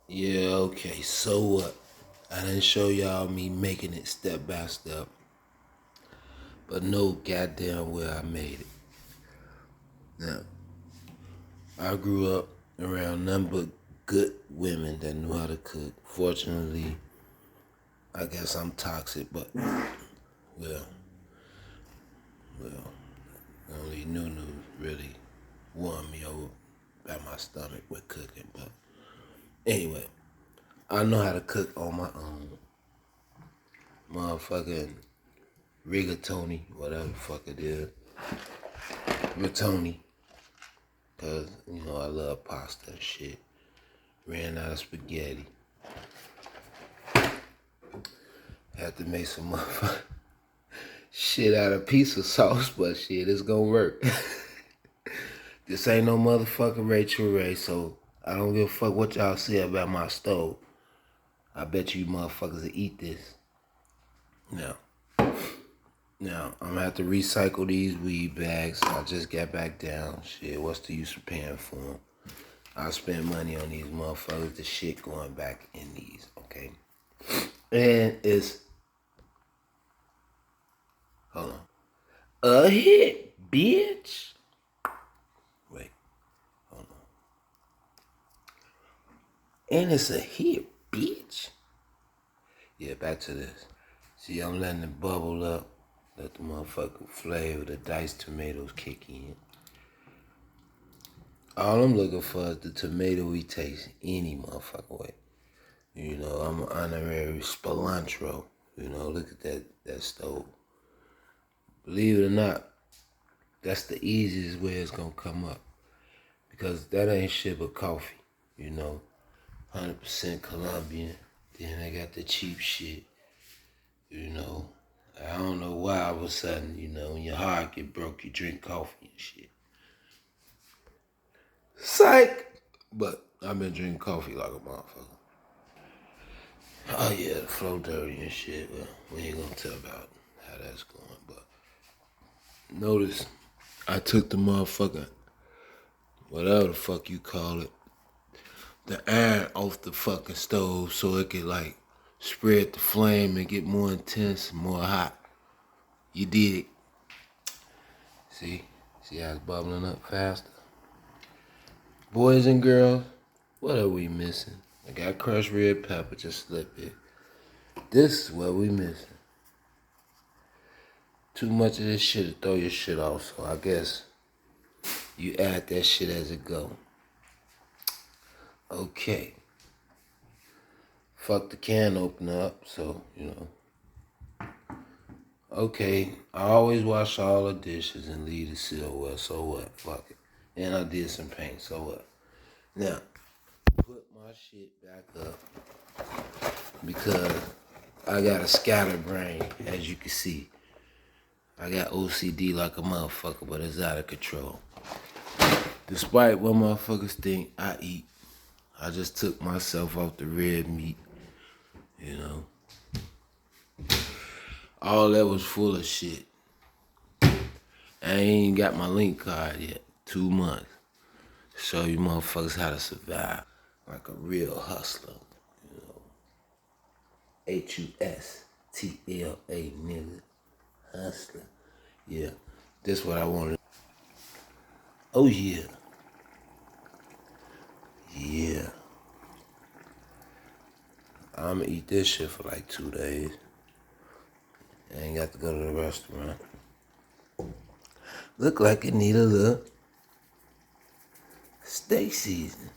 Yeah, okay, so what? I didn't show y'all me making it step by step, but no goddamn well I made it. Now, I grew up around nothing but good women that knew how to cook. Fortunately, I guess I'm toxic, but well, well, only Nunu really won me over by my stomach with cooking. But anyway, I know how to cook on my own. Motherfucking rigatoni, whatever the fuck it is. Rigatoni. Cause, I love pasta and shit. Ran out of spaghetti. Had to make some motherfucking shit out of pizza sauce, but shit, it's gonna work. This ain't no motherfucking Rachel Ray, so I don't give a fuck what y'all say about my stove. I bet you motherfuckers will eat this. Now, I'm gonna have to recycle these weed bags. I just got back down. Shit, what's the use of paying for them? I spend money on these motherfuckers. The shit going back in these, okay? And it's, hold on, a hit, bitch. Wait, hold on. And it's a hit, bitch. Yeah, back to this. See, I'm letting it bubble up. Let the motherfucking flavor, the diced tomatoes kick in. All I'm looking for is the tomatoey taste any motherfucking way. I'm an honorary cilantro. Look at that stove. Believe it or not, that's the easiest way it's gonna come up. Because that ain't shit but coffee, 100% Colombian. Then I got the cheap shit, I don't know why all of a sudden, when your heart get broke, you drink coffee and shit. Psych! But I've been drinking coffee like a motherfucker. Oh yeah, the flow dirty and shit. Well, we ain't gonna tell about how that's going, but notice I took the motherfucker, whatever the fuck you call it, the iron off the fucking stove so it could like spread the flame and get more intense, more hot. You did. See? See how it's bubbling up faster? Boys and girls, what are we missing? I got crushed red pepper, just slip it. This is what we missing. Too much of this shit to throw your shit off, so I guess you add that shit as it go. Okay. Fuck the can opener up, so, Okay, I always wash all the dishes and leave the silverware, so what? Fuck it. And I did some paint, so what? Now, put my shit back up because I got a scatterbrain, as you can see. I got OCD like a motherfucker, but it's out of control. Despite what motherfuckers think I eat, I just took myself off the red meat, All that was full of shit. I ain't even got my link card yet. 2 months. Show you motherfuckers how to survive like a real hustler, HUSTLA, nigga. Hustler. Yeah, this what I wanted. Oh yeah. Yeah. I'ma eat this shit for like 2 days. I ain't got to go to the restaurant. Look like it need a little steak season.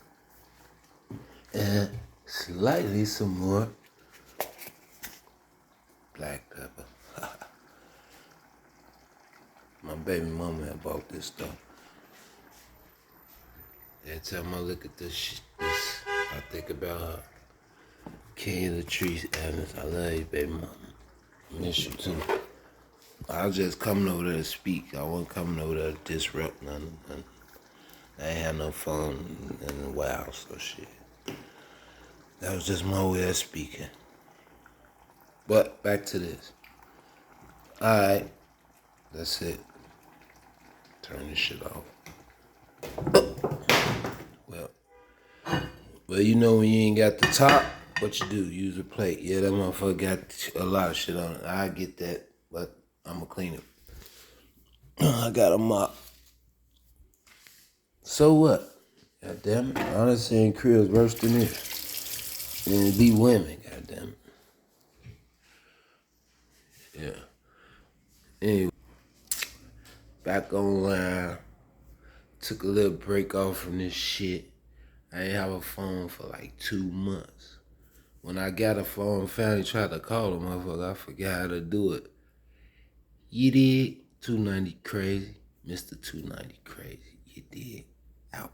And slightly some more black pepper. My baby mama had bought this stuff. Every time I look at this, I think about her. King of the Trees, Evans. I love you, baby mama. I miss you too. I was just coming over there to speak. I wasn't coming over there to disrupt nothing. I ain't had no phone in a while, so shit. That was just my way of speaking. But back to this. Alright. That's it. Turn this shit off. Well, Well, you know when you ain't got the top, what you do? Use a plate. Yeah, that motherfucker got a lot of shit on it. I get that, but I'ma clean it. I got a mop. So what? God damn it. Honestly, in cribs worse than this. And it be women, god damn it. Yeah. Anyway, back online. Took a little break off from this shit. I ain't have a phone for like 2 months. When I got a phone, finally tried to call the motherfucker. I forgot how to do it. You did? 290 crazy. Mr. 290 crazy. You did. Out.